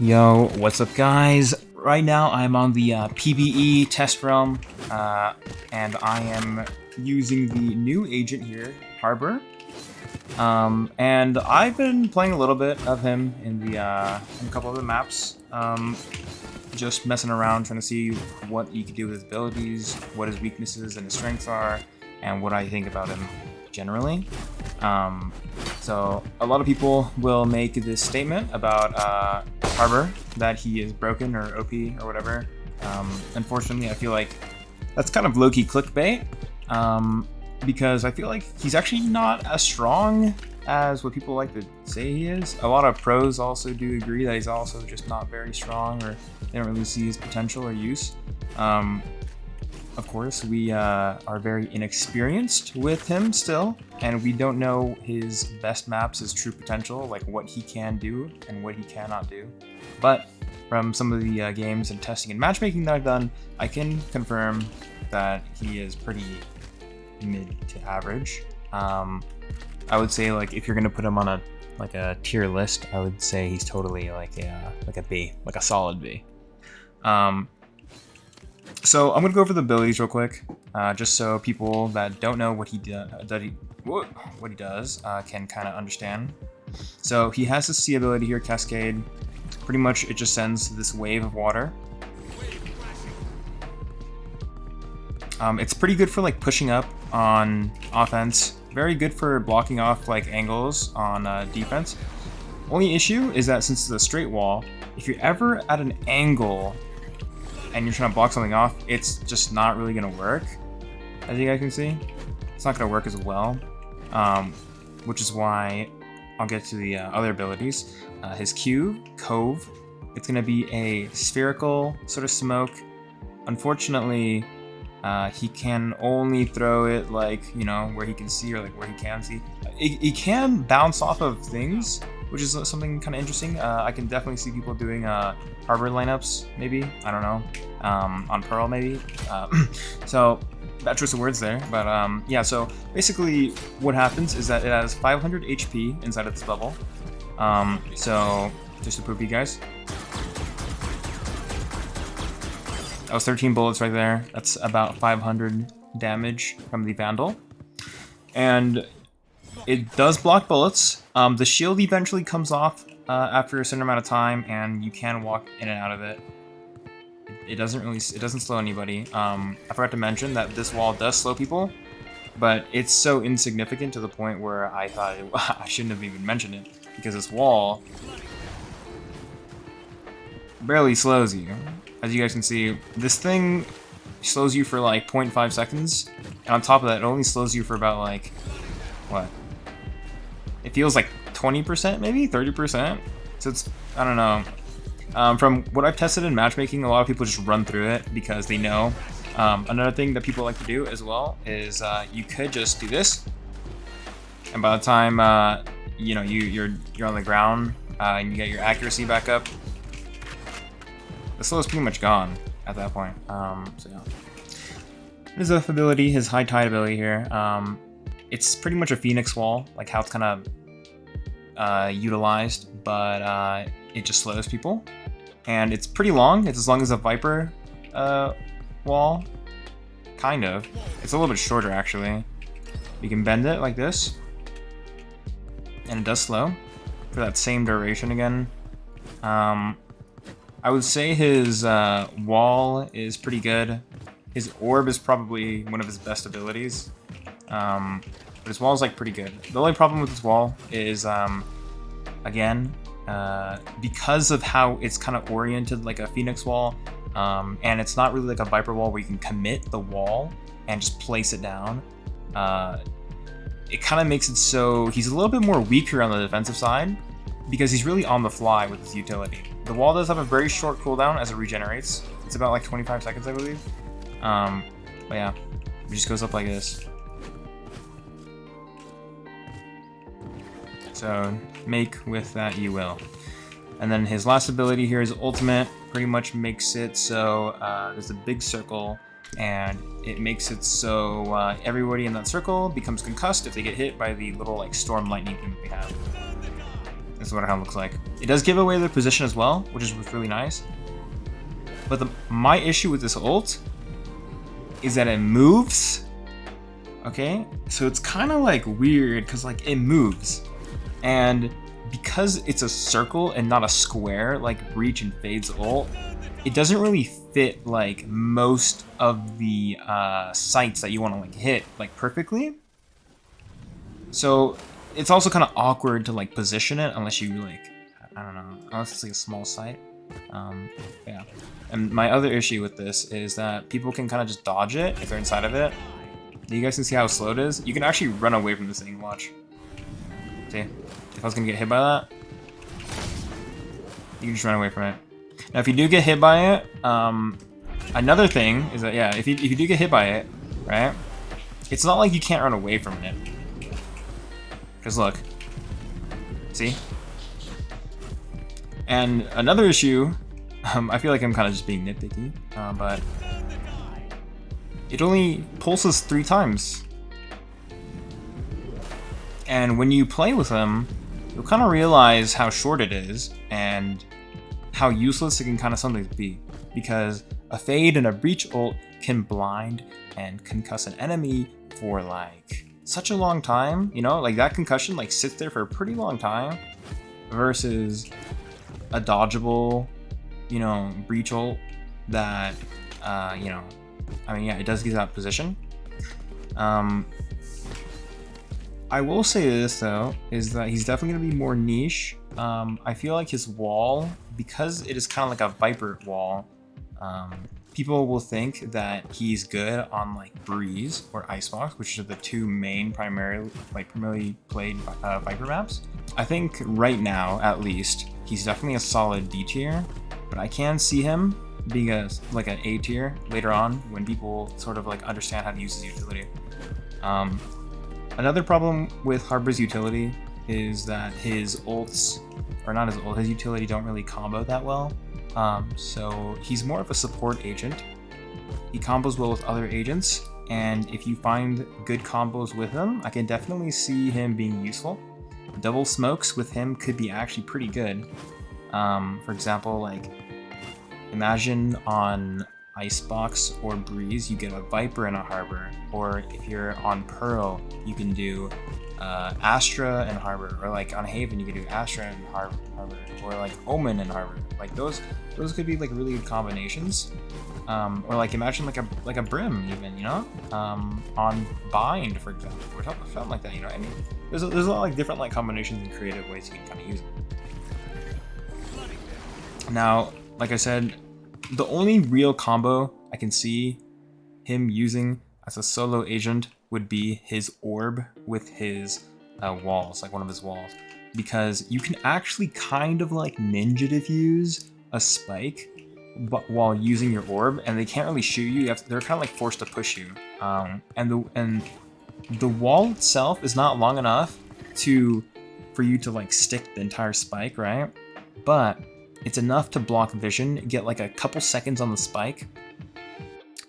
Yo, what's up guys? Right now I'm on the PvE test realm, and I am using the new agent here, Harbor. And I've been playing a little bit of him in a couple of the maps, just messing around trying to see what you can do with his abilities, what his weaknesses and his strengths are, and what I think about him generally. So a lot of people will make this statement about Harbor, that he is broken or OP or whatever. Unfortunately, I feel like that's kind of low-key clickbait, because I feel like he's actually not as strong as what people like to say he is. A lot of pros also do agree that he's also just not very strong, or they don't really see his potential or use. Of course, we are very inexperienced with him still, and we don't know his best maps, his true potential, like what he can do and what he cannot do. But from some of the games and testing and matchmaking that I've done, I can confirm that he is pretty mid to average. I would say, like, if you're gonna put him on a tier list, I would say he's totally like a B, like a solid B. So I'm gonna go over the abilities real quick, just so people that don't know what he does can kind of understand. So he has this C ability here, Cascade. Pretty much it just sends this wave of water. It's pretty good for like pushing up on offense. Very good for blocking off like angles on defense. Only issue is that since it's a straight wall, if you're ever at an angle and you're trying to block something off, it's just not really gonna work. As you guys can see, it's not gonna work as well, which is why I'll get to the other abilities. His Q, Cove, it's gonna be a spherical sort of smoke. Unfortunately, he can only throw it like, you know, where he can see, or like where he can see. He can bounce off of things, which is something kind of interesting. I can definitely see people doing Harbor lineups, maybe, I don't know, on Pearl maybe. So bad choice of words there, but yeah. So basically, what happens is that it has 500 HP inside of this bubble. So just to prove to you guys, that was 13 bullets right there. That's about 500 damage from the vandal, and it does block bullets. The shield eventually comes off after a certain amount of time, and you can walk in and out of it. It doesn't slow anybody. I forgot to mention that this wall does slow people, but it's so insignificant to the point where I thought I shouldn't have even mentioned it, because this wall barely slows you. As you guys can see, this thing slows you for like 0.5 seconds, and on top of that, it only slows you for about like, what? It feels like 20%, maybe 30%. So it's, I don't know. From what I've tested in matchmaking, a lot of people just run through it because they know. Another thing that people like to do as well is you could just do this, and by the time you know you're on the ground and you get your accuracy back up, the slow is pretty much gone at that point. So yeah, his ability, his high tide ability here. It's pretty much a Phoenix wall, like how it's kind of utilized, but it just slows people. And it's pretty long. It's as long as a Viper wall, kind of. It's a little bit shorter, actually. You can bend it like this, and it does slow for that same duration again. I would say his wall is pretty good. His orb is probably one of his best abilities. But his wall is like pretty good. The only problem with his wall is, again, because of how it's kind of oriented like a Phoenix wall, and it's not really like a Viper wall where you can commit the wall and just place it down. It kind of makes it so he's a little bit more weaker on the defensive side, because he's really on the fly with his utility. The wall does have a very short cooldown as it regenerates. It's about like 25 seconds, I believe. But yeah, it just goes up like this. So make with that you will. And then his last ability here is ultimate. Pretty much makes it so there's a big circle, and it makes it so everybody in that circle becomes concussed if they get hit by the little like storm lightning thing that we have. This is what it kind of looks like. It does give away their position as well, which is really nice. But my issue with this ult is that it moves. Okay, so it's kind of like weird because like it moves, and because it's a circle and not a square like Breach and Fade's ult, it doesn't really fit like most of the sites that you want to like hit like perfectly. So it's also kind of awkward to like position it unless you like, I don't know, unless it's like a small site. Yeah. And my other issue with this is that people can kind of just dodge it if they're inside of it. You guys can see how slow it is. You can actually run away from this thing. Watch. See, if I was gonna get hit by that, you can just run away from it. Now, if you do get hit by it, another thing is that yeah, if you do get hit by it, right? It's not like you can't run away from it. Because look, see? And another issue, I feel like I'm kind of just being nitpicky, but it only pulses 3 times. And when you play with them, you'll kind of realize how short it is and how useless it can kind of sometimes be. Because a Fade and a Breach ult can blind and concuss an enemy for like such a long time, you know, like that concussion like sits there for a pretty long time versus a dodgeable, you know, Breach ult that, you know, I mean, yeah, it does get that position. I will say this though, is that he's definitely gonna be more niche. I feel like his wall, because it is kind of like a Viper wall, people will think that he's good on like Breeze or Icebox, which are the 2 main primarily played Viper maps. I think right now, at least, he's definitely a solid D tier, but I can see him being an A tier later on when people sort of like understand how to use his utility. Another problem with Harbor's utility is that his ults, or not his ult, his utility don't really combo that well. So he's more of a support agent. He combos well with other agents, and if you find good combos with him, I can definitely see him being useful. Double smokes with him could be actually pretty good. For example, like imagine on Icebox or Breeze, you get a Viper and a Harbor, or if you're on Pearl, you can do Astra and Harbor, or like on Haven, you can do Astra and Harbor, or like Omen and Harbor. Like those could be like really good combinations. Or like imagine like a Brim even, you know, on Bind for example, or something like that. You know what I mean? There's a lot of like different like combinations and creative ways you can kind of use it. Now, like I said, the only real combo I can see him using as a solo agent would be his orb with his walls, like one of his walls, because you can actually kind of like ninja diffuse a spike but while using your orb, and they can't really shoot you. They're kind of like forced to push you, and the wall itself is not long enough for you to like stick the entire spike, right? But it's enough to block vision, get like a couple seconds on the spike,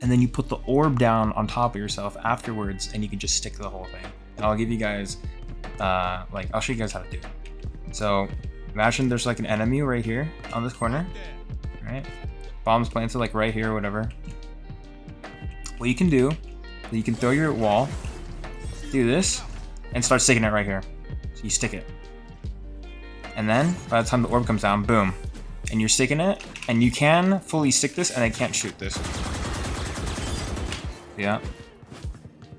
and then you put the orb down on top of yourself afterwards, and you can just stick the whole thing. And I'll give you guys, I'll show you guys how to do it. So imagine there's like an enemy right here on this corner, right? Bombs planted like right here or whatever. What you can do, you can throw your wall, do this, and start sticking it right here. So you stick it. And then by the time the orb comes down, boom. And you're sticking it, and you can fully stick this, and I can't shoot this. Yeah.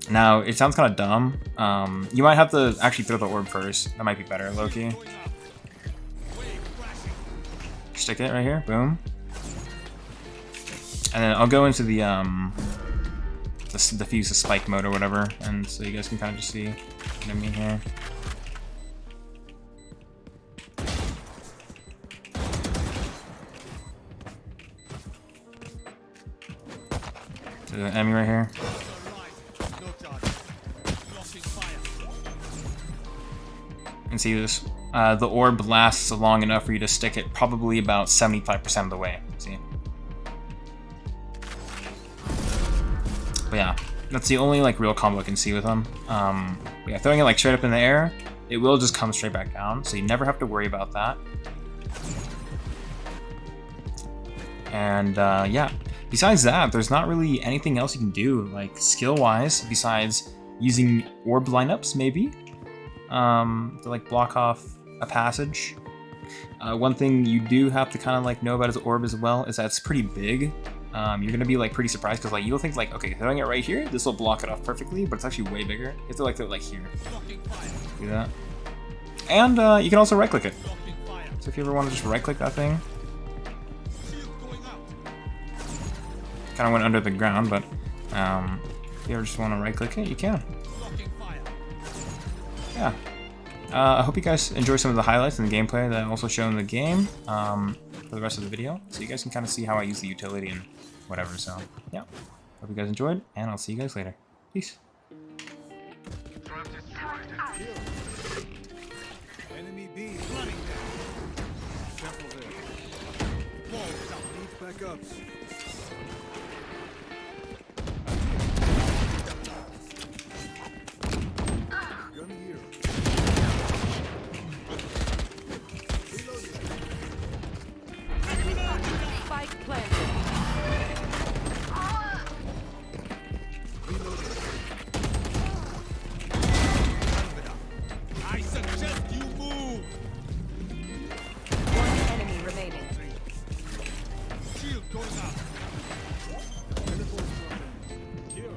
Now, it sounds kind of dumb. You might have to actually throw the orb first. That might be better, low-key. Stick it right here, boom. And then I'll go into the diffuse the spike mode or whatever, and so you guys can kind of just see what I mean here. So the enemy right here. And see this, the orb lasts long enough for you to stick it probably about 75% of the way. See? But yeah, that's the only like real combo I can see with him. Yeah, throwing it like straight up in the air it will just come straight back down, so you never have to worry about that. And yeah, besides that, there's not really anything else you can do, like skill-wise, besides using orb lineups, maybe, to like block off a passage. One thing you do have to kind of like know about his orb as well is that it's pretty big. You're gonna be like pretty surprised because like you'll think like, okay, throwing it right here, this will block it off perfectly, but it's actually way bigger. You have to like throw it like here. Do that. And you can also right-click it. So if you ever want to just right-click that thing, kind of went under the ground, but if you ever just want to right-click it, you can. Yeah. I hope you guys enjoy some of the highlights and the gameplay that I also show in the game for the rest of the video, so you guys can kind of see how I use the utility and whatever. So yeah, hope you guys enjoyed, and I'll see you guys later. Peace. Enemy B running down. Careful there. Walls up, needs backups. Gun here. Spike planted. I suggest you move. One enemy remaining. Shield going up. Here.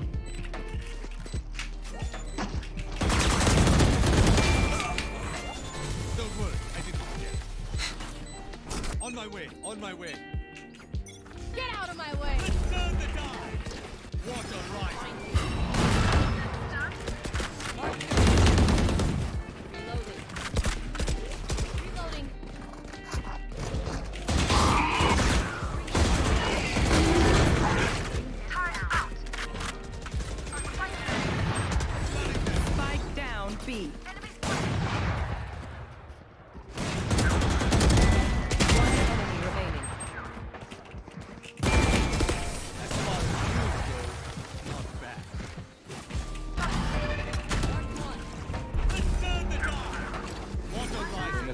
Don't worry, I didn't forget. On my way, on my way. Get out of my way! Turn the tide. Water rising. Reloading. Reloading. Spike down B. One enemy remaining. As far as you go, not bad. Turn the tide. Water rising.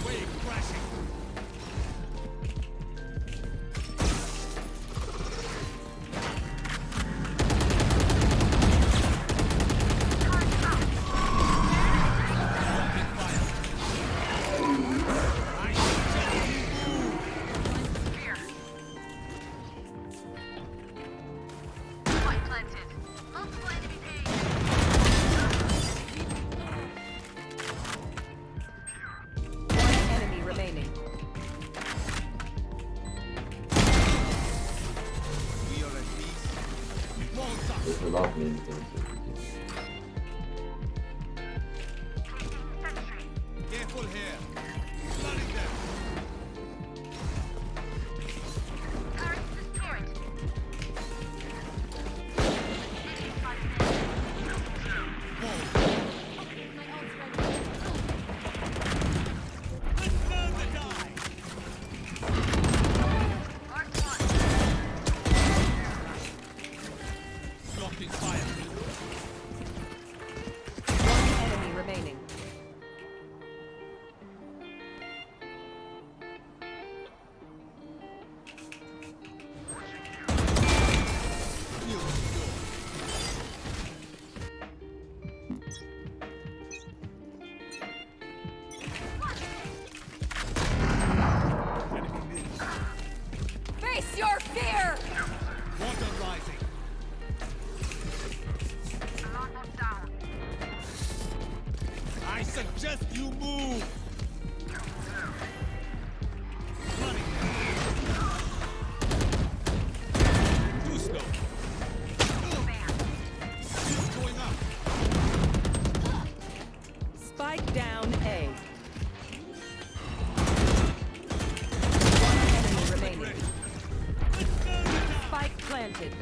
Wave crashing. One enemy remaining. We are at peace. Walls up. Careful here. Flooding them. Turn the tide. Blocking fire. One enemy remaining. Enemy mid. Face your fear! Water rising. I suggest you move. Running. Too slow. Shield going up. Spike down A. One enemy remaining. Turn the tide. Spike planted.